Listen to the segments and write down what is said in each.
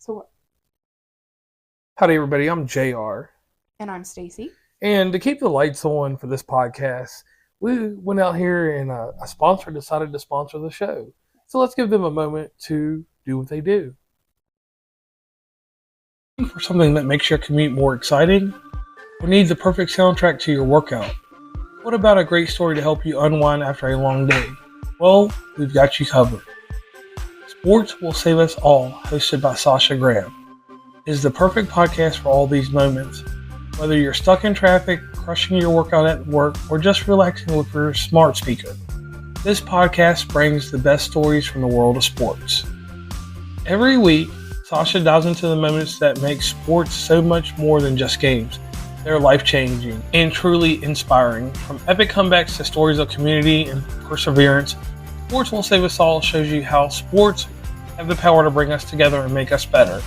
So, Howdy, everybody. I'm JR. and I'm Stacey. And to keep the lights on for this podcast, we went out here and a sponsor decided to sponsor the show. So let's give them a moment to do what they do. For something that makes your commute more exciting, or need the perfect soundtrack to your workout? What about a great story to help you unwind after a long day? Well, we've got you covered. Sports Will Save Us All, hosted by Sasha Graham, is the perfect podcast for all these moments. Whether you're stuck in traffic, crushing your workout at work, or just relaxing with your smart speaker, this podcast brings the best stories from the world of sports. Every week, Sasha dives into the moments that make sports so much more than just games. They're life-changing and truly inspiring. From epic comebacks to stories of community and perseverance, Sports Will Save Us All shows you how sports have the power to bring us together and make us better.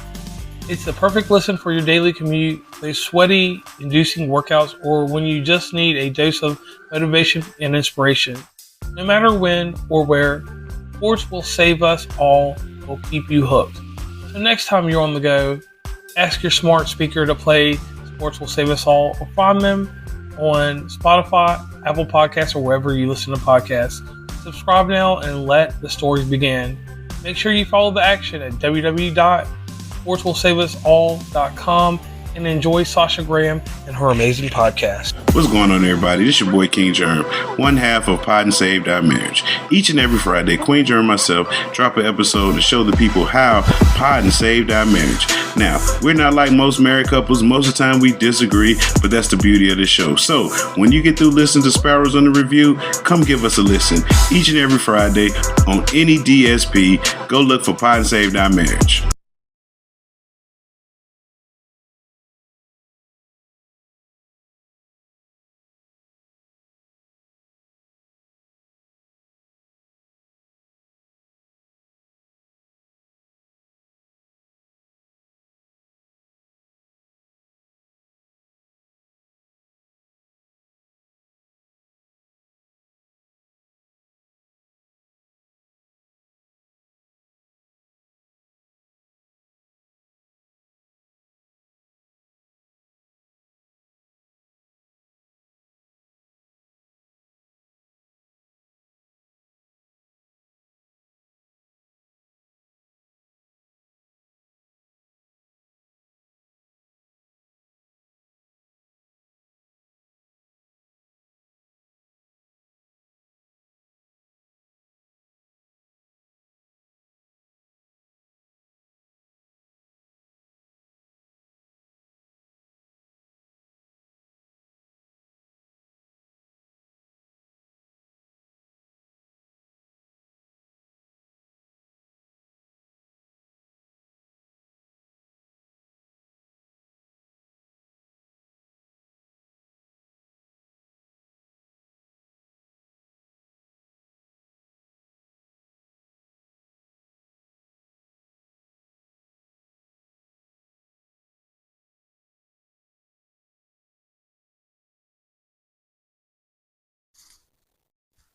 It's the perfect listen for your daily commute, those sweaty, inducing workouts, or when you just need a dose of motivation and inspiration. No matter when or where, Sports Will Save Us All will keep you hooked. So next time you're on the go, ask your smart speaker to play Sports Will Save Us All, or find them on Spotify, Apple Podcasts, or wherever you listen to podcasts. Subscribe now and let the stories begin. Make sure you follow the action at www.sportswillsaveusall.com and enjoy Sasha Graham and her amazing podcast. What's going on, everybody? This is your boy King Germ, one half of Pod and Saved Our Marriage. Each and every Friday, Queen Germ and myself drop an episode to show the people how Pod and Saved Our Marriage. Now, we're not like most married couples. Most of the time we disagree, but that's the beauty of the show. So, when you get through listening to Sparrows UnderReview, come give us a listen. Each and every Friday on any DSP, go look for Pod and Saved Our Marriage.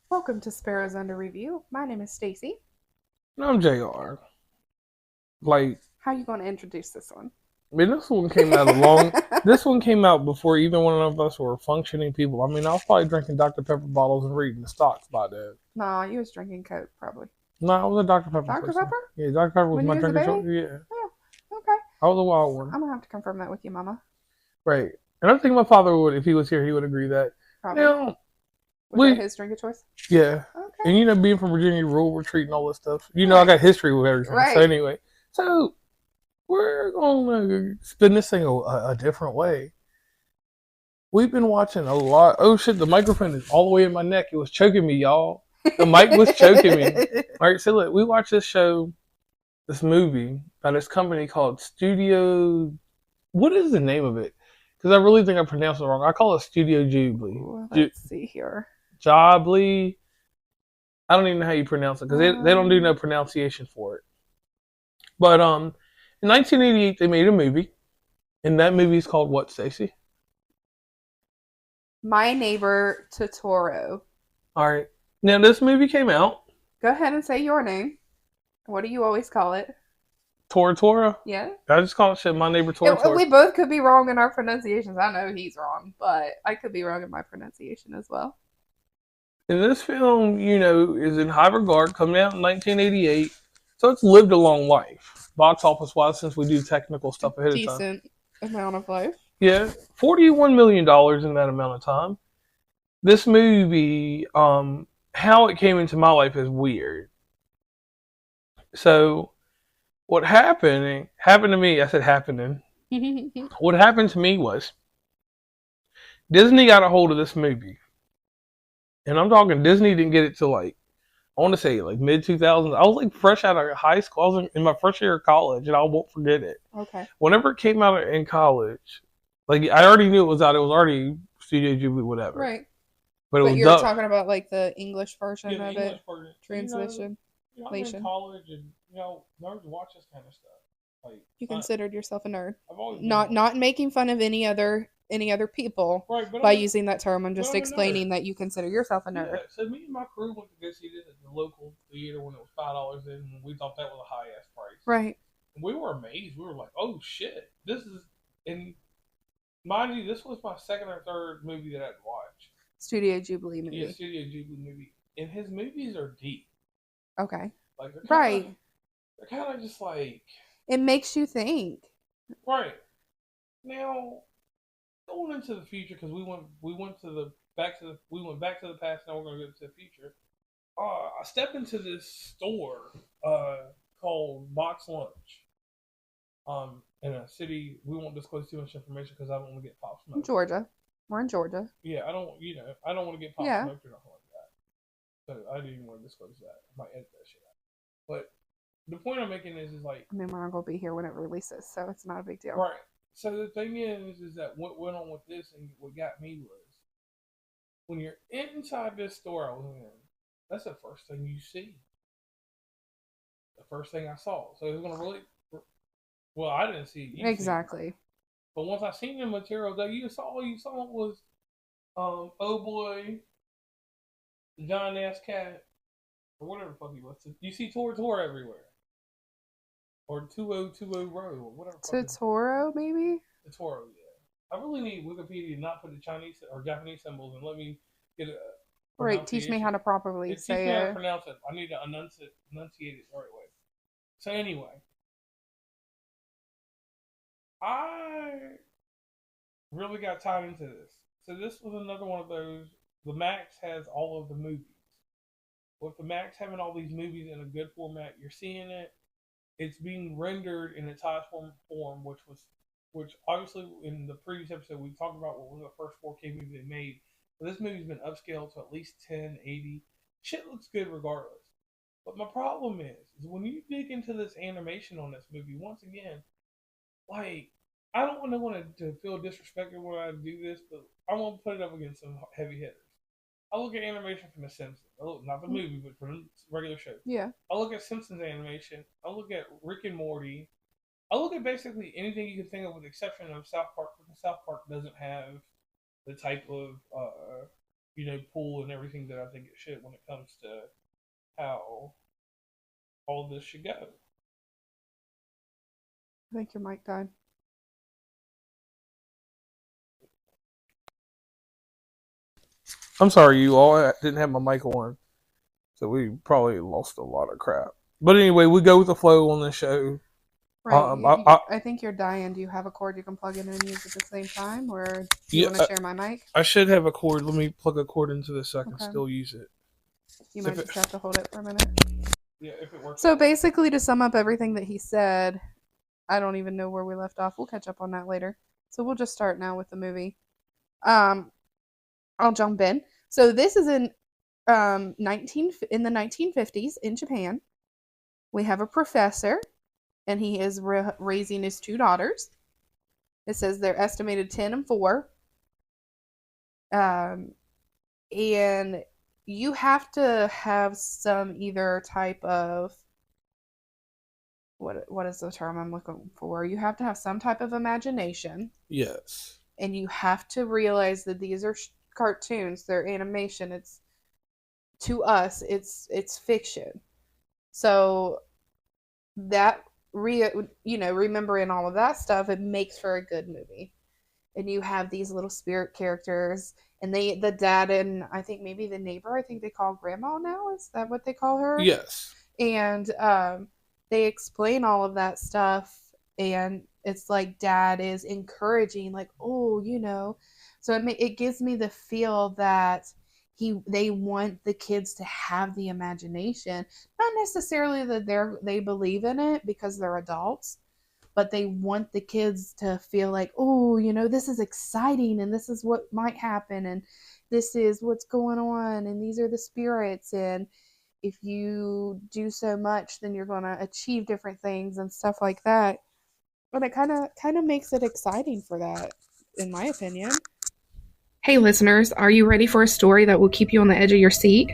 Welcome to Sparrows UnderReview. My name is Stacey. And I'm JR. How you going to introduce this one? I mean, this one came out this one came out before even one of us were functioning people. I mean, I was probably drinking Dr. Pepper bottles and reading the stocks by then. Nah, you was drinking Coke, probably. No, I was a Dr. Pepper Dr. person. Pepper? Yeah, Dr. Pepper was When my you was a drinking choice. baby? Yeah. Oh, okay. I was a wild one. I'm going to have to confirm that with you, Mama. Right. And I think my father would, if he was here, he would agree that. Probably. Now, Was that his drink of choice? yeah. Okay. And being from Virginia, rural retreat and all this stuff. I got history with everything. Right. So anyway, we're going to spin this thing a different way. We've been watching a lot. Oh shit, the microphone is all the way in my neck. It was choking me, y'all. The mic was choking me. All right, so look, we watched this movie by this company called Studio. What is the name of it? Because I really think I pronounced it wrong. I call it Studio Ghibli. Well, let's see here. Ghibli. I don't even know how you pronounce it because they don't do no pronunciation for it. But in 1988 they made a movie, and that movie is called what, Stacey? My Neighbor Totoro. All right. Now this movie came out. Go ahead and say your name. What do you always call it? Totoro? Yeah. I just call it shit My Neighbor Totoro. We both could be wrong in our pronunciations. I know he's wrong, but I could be wrong in my pronunciation as well. And this film, is in high regard, coming out in 1988. So it's lived a long life. Box office wise, since we do technical stuff ahead of time. Decent amount of life. Yeah, $41 million in that amount of time. This movie, how it came into my life is weird. So, what happened to me, I said happening. What happened to me was, Disney got a hold of this movie. And I'm talking, Disney didn't get it till I want to say mid 2000s. I was fresh out of high school. I was in my first year of college, and I won't forget it. Okay. Whenever it came out in college, I already knew it was out. It was already Studio Ghibli, whatever. Right. But you're talking about the English version the of English it, version. translation. I'm in college, and nerds watch this kind of stuff. You considered yourself a nerd. I've always not making fun of any other people by using that term. I'm just explaining that you consider yourself a nerd. Yeah, so me and my crew went to go see this at the local theater when it was $5 in, and we thought that was a high ass price. Right. And we were amazed. We were like, "Oh shit, this is." And mind you, this was my second or third movie that I'd watched. Studio Ghibli movie. Yeah, Studio Ghibli movie, and his movies are deep. Okay. They're kind of just it makes you think. Right. Now, going into the future, because we went back to the past. Now we're going to go to the future. I stepped into this store called Box Lunch. In a city, we won't disclose too much information because I don't want to get pop smoked. Georgia, we're in Georgia. Yeah, I don't want to get pop smoked or nothing like that. So I didn't even want to disclose that. I might edit that shit out. But the point I'm making is I mean, we're not going to be here when it releases, so it's not a big deal. Right. So the thing is that what went on with this and what got me was when you're inside this store I was in, that's the first thing you see. The first thing I saw. So it's going to really... Well, I didn't see it. Exactly. But once I seen the material that you saw was oh boy, John Ass Cat, or whatever the fuck he was. You see Totoro everywhere. Or 2020 Row, or whatever. Totoro, maybe? Totoro, yeah. I really need Wikipedia to not put the Chinese or Japanese symbols and let me get a... Right, teach me how to properly say it. Teach me how to pronounce it. I need to enunciate it the right way. So anyway, I really got tied into this. So this was another one of those. The Max has all of the movies. With the Max having all these movies in a good format, you're seeing it. It's being rendered in its highest form, which obviously in the previous episode we talked about what was the first 4K movie they made. But this movie's been upscaled to at least 1080. Shit looks good regardless. But my problem is when you dig into this animation on this movie, once again, I don't want to feel disrespected when I do this, but I want to put it up against some heavy hitters. I look at animation from The Simpsons. Not the movie, but from the regular show. Yeah. I look at Simpsons animation. I look at Rick and Morty. I look at basically anything you can think of with the exception of South Park, because South Park doesn't have the type of, pull and everything that I think it should when it comes to how all this should go. I think your mic died. I'm sorry, you all. I didn't have my mic on. So we probably lost a lot of crap. But anyway, we go with the flow on the show. Right. I think you're dying. Do you have a cord you can plug in and use at the same time? Or do you want to share my mic? I should have a cord. Let me plug a cord into this so I can still use it. You might just have to hold it for a minute. Yeah, if it works. So basically, to sum up everything that he said, I don't even know where we left off. We'll catch up on that later. So we'll just start now with the movie. I'll jump in. So this is in the 1950s in Japan. We have a professor, and he is raising his two daughters. It says they're estimated 10 and 4. And you have to have some either type of what is the term I'm looking for? You have to have some type of imagination. Yes. And you have to realize that these are cartoons, they're animation. It's to us, it's fiction. So that remembering all of that stuff, it makes for a good movie. And you have these little spirit characters, and the dad and I think maybe the neighbor, I think they call grandma now. Is that what they call her? Yes. And they explain all of that stuff, and it's like dad is encouraging, like, oh, so it gives me the feel that they want the kids to have the imagination, not necessarily that they believe in it because they're adults, but they want the kids to feel like, oh, this is exciting, and this is what might happen, and this is what's going on, and these are the spirits, and if you do so much, then you're going to achieve different things and stuff like that. But it kind of makes it exciting for that, in my opinion. Hey listeners, are you ready for a story that will keep you on the edge of your seat?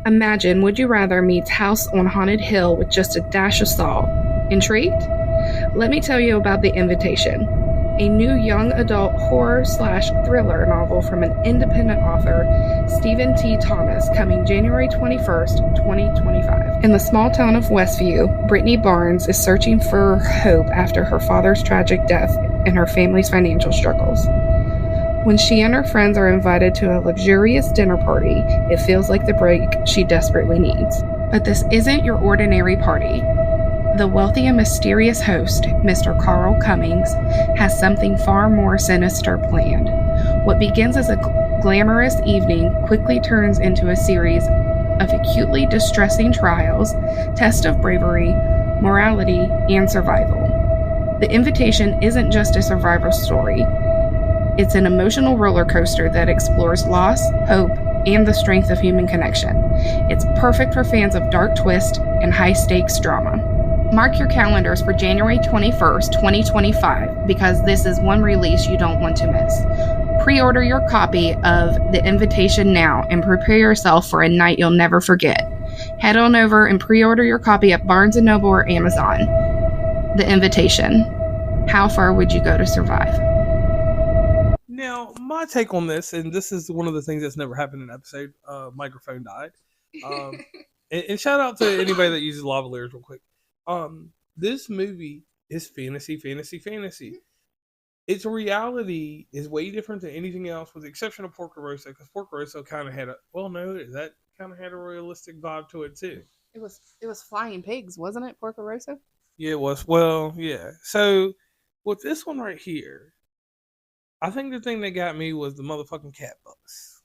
Imagine Would You Rather meets House on Haunted Hill with just a dash of salt. Intrigued? Let me tell you about The Invitation, a new young adult horror/thriller novel from an independent author, Stephen T. Thomas, coming January 21st, 2025. In the small town of Westview, Brittany Barnes is searching for hope after her father's tragic death and her family's financial struggles. When she and her friends are invited to a luxurious dinner party, it feels like the break she desperately needs. But this isn't your ordinary party. The wealthy and mysterious host, Mr. Carl Cummings, has something far more sinister planned. What begins as a glamorous evening quickly turns into a series of acutely distressing trials, tests of bravery, morality, and survival. The Invitation isn't just a survival story. It's an emotional roller coaster that explores loss, hope, and the strength of human connection. It's perfect for fans of dark twist and high-stakes drama. Mark your calendars for January 21st, 2025, because this is one release you don't want to miss. Pre-order your copy of The Invitation now and prepare yourself for a night you'll never forget. Head on over and pre-order your copy at Barnes & Noble or Amazon. The Invitation. How far would you go to survive? Now, my take on this, and this is one of the things that's never happened in an episode, microphone died. And shout out to anybody that uses lavaliers real quick. This movie is fantasy. Its reality is way different than anything else, with the exception of Porco Rosso, because Porco Rosso kind of had that kind of had a realistic vibe to it too. It was flying pigs, wasn't it, Porco Rosso? Yeah, it was. Well, yeah. So with this one right here, I think the thing that got me was the motherfucking cat bus.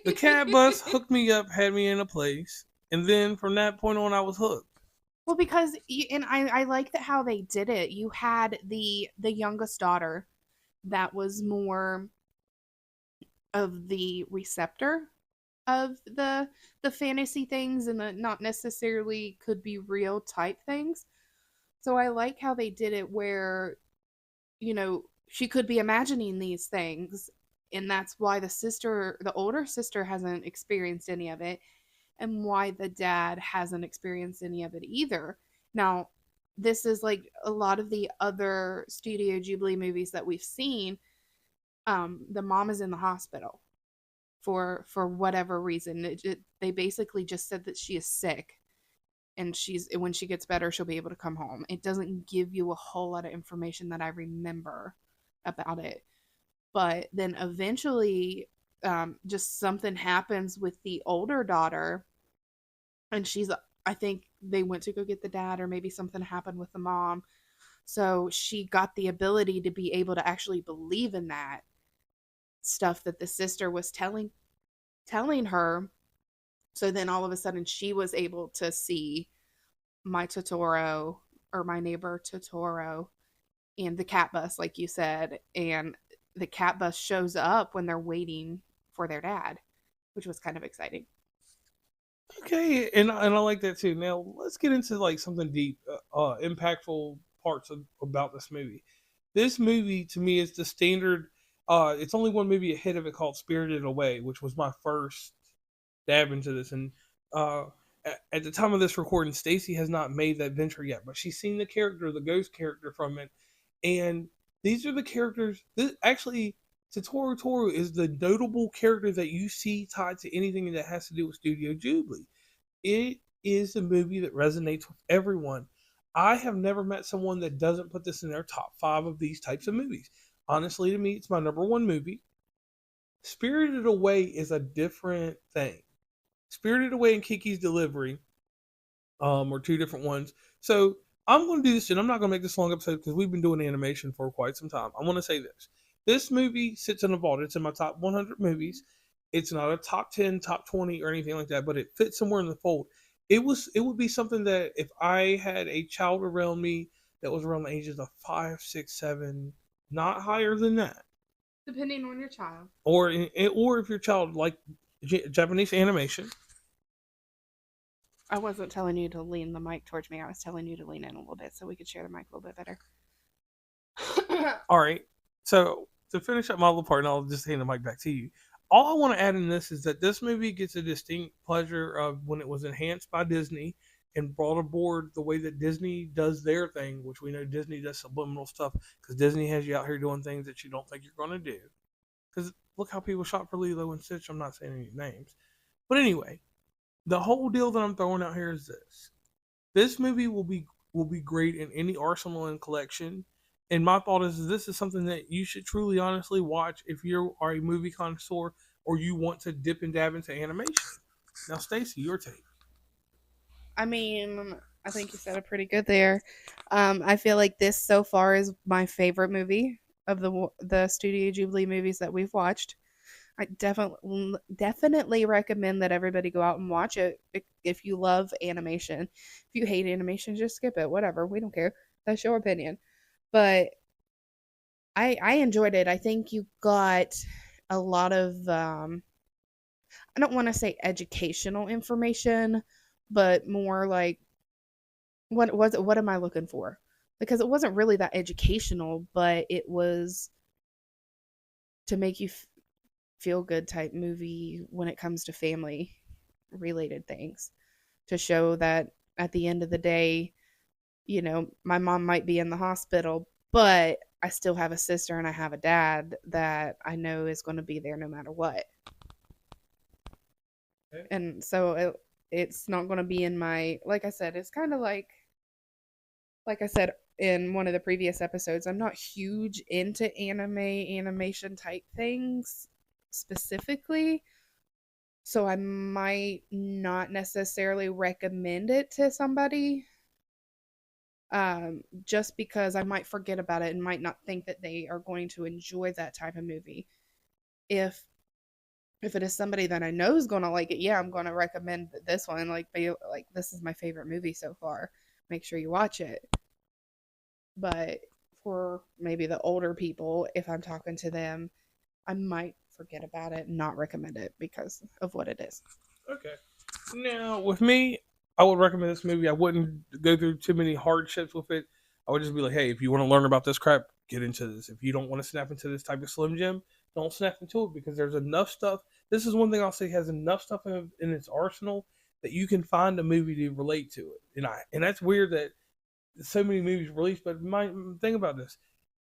The cat bus hooked me up, had me in a place, and then from that point on, I was hooked. Well, because, and I like that how they did it. You had the youngest daughter that was more of the receptor of the fantasy things and the not necessarily could be real type things. So I like how they did it where, she could be imagining these things, and that's why the older sister hasn't experienced any of it, and why the dad hasn't experienced any of it either. Now, this is like a lot of the other Studio Ghibli movies that we've seen. The mom is in the hospital for whatever reason. They basically just said that she is sick, and when she gets better, she'll be able to come home. It doesn't give you a whole lot of information that I remember about it. But then eventually, just something happens with the older daughter, and I think they went to go get the dad, or maybe something happened with the mom. So she got the ability to be able to actually believe in that stuff that the sister was telling her. So then all of a sudden she was able to see My Neighbor Totoro, and the cat bus, like you said, and the cat bus shows up when they're waiting for their dad, which was kind of exciting. Okay, and I like that too. Now let's get into like something deep, impactful parts about this movie. This movie to me is the standard. It's only one movie ahead of it called Spirited Away, which was my first dab into this. And at the time of this recording, Stacey has not made that venture yet, but she's seen the ghost character from it. And these are the characters. Totoro is the notable character that you see tied to anything that has to do with Studio Ghibli. It is a movie that resonates with everyone. I have never met someone that doesn't put this in their top 5 of these types of movies. Honestly, to me, it's my number 1 movie. Spirited Away is a different thing. Spirited Away and Kiki's Delivery are 2 different ones. So I'm going to do this, and I'm not going to make this long episode because we've been doing animation for quite some time. I want to say this. This movie sits in a vault. It's in my top 100 movies. It's not a top 10, top 20, or anything like that, but it fits somewhere in the fold. It would be something that if I had a child around me that was around the ages of 5, 6, 7, not higher than that. Depending on your child. Or if your child liked Japanese animation. I wasn't telling you to lean the mic towards me. I was telling you to lean in a little bit so we could share the mic a little bit better. All right. So to finish up my little part, and I'll just hand the mic back to you. All I want to add in this is that this movie gets a distinct pleasure of when it was enhanced by Disney and brought aboard the way that Disney does their thing, which we know Disney does subliminal stuff because Disney has you out here doing things that you don't think you're going to do. Because look how people shot for Lilo and Stitch. I'm not saying any names. But anyway, the whole deal that I'm throwing out here is this. This movie will be great in any arsenal and collection. And my thought is this is something that you should truly, honestly watch if you are a movie connoisseur or you want to dip and dab into animation. Now, Stacey, your take. I mean, I think you said it pretty good there. I feel like this so far is my favorite movie of the Studio Ghibli movies that we've watched. I definitely recommend that everybody go out and watch it if you love animation. If you hate animation, just skip it. Whatever, we don't care. That's your opinion. But I enjoyed it. I think you got a lot of I don't want to say educational information, but more like what am I looking for? Because it wasn't really that educational, but it was to make you feel good type movie when it comes to family related things, to show that at the end of the day, you know, my mom might be in the hospital, but I still have a sister and I have a dad that I know is going to be there no matter what. Okay. And so it's not going to be in my, like I said, it's kind of like I said in one of the previous episodes, I'm not huge into animation type things specifically. So I might not necessarily recommend it to somebody. Just because I might forget about it and might not think that they are going to enjoy that type of movie. If it is somebody that I know is going to like it, yeah, I'm going to recommend this one. Like, this is my favorite movie so far. Make sure you watch it. But for maybe the older people, if I'm talking to them, I might forget about it and not recommend it because of what it is. Okay. Now, with me, I would recommend this movie. I wouldn't go through too many hardships with it. I would just be like, hey, if you want to learn about this crap, get into this. If you don't want to snap into this type of Slim Jim, don't snap into it because there's enough stuff. This is one thing I'll say has enough stuff in its arsenal that you can find a movie to relate to it. And that's weird that so many movies released, but my thing about this,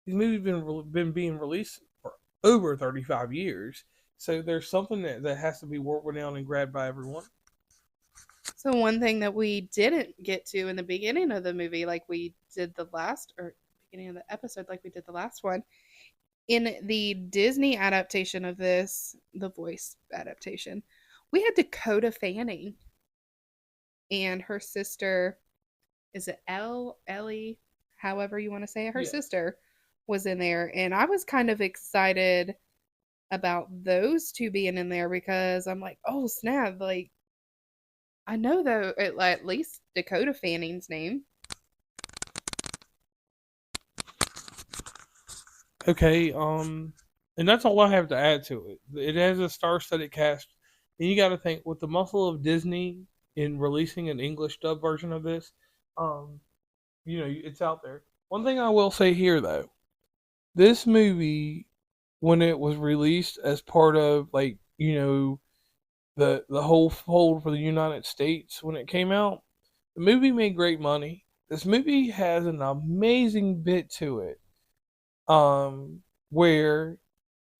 these movies been being released for over 35 years. So there's something that has to be worked down and grabbed by everyone. So one thing that we didn't get to in the beginning of the movie, like we did the beginning of the episode, like we did the last one, in the Disney adaptation of this, the voice adaptation, we had Dakota Fanning and her sister, is it Ellie, however you want to say it, her sister was in there. And I was kind of excited about those two being in there because I'm like, oh snap, like I know though at least Dakota Fanning's name. Okay, and that's all I have to add to it. It has a star-studded cast, and you got to think with the muscle of Disney in releasing an English dub version of this, it's out there. One thing I will say here though, this movie, when it was released as part of the whole fold for the United States when it came out, the movie made great money. This movie has an amazing bit to it, where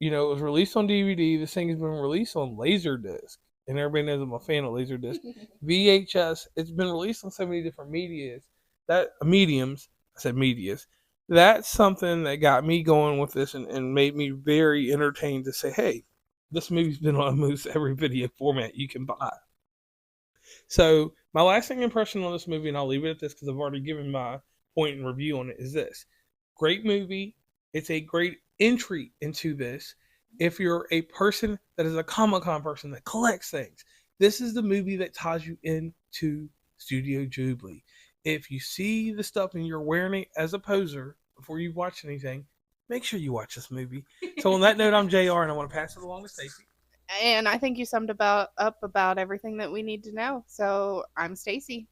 it was released on DVD. This thing has been released on Laserdisc, and everybody knows I'm a fan of Laserdisc. VHS. It's been released on so many different medias that mediums, I said medias, that's something that got me going with this and made me very entertained to say, hey, this movie's been on almost every video format you can buy. So my lasting impression on this movie, and I'll leave it at this because I've already given my point and review on it, is this. Great movie. It's a great entry into this. If you're a person that is a Comic-Con person that collects things, this is the movie that ties you into Studio Ghibli. If you see the stuff and you're wearing it as a poser before you watch anything, make sure you watch this movie. So on that note, I'm JR, and I want to pass it along to Stacey. And I think you summed up about everything that we need to know. So I'm Stacey.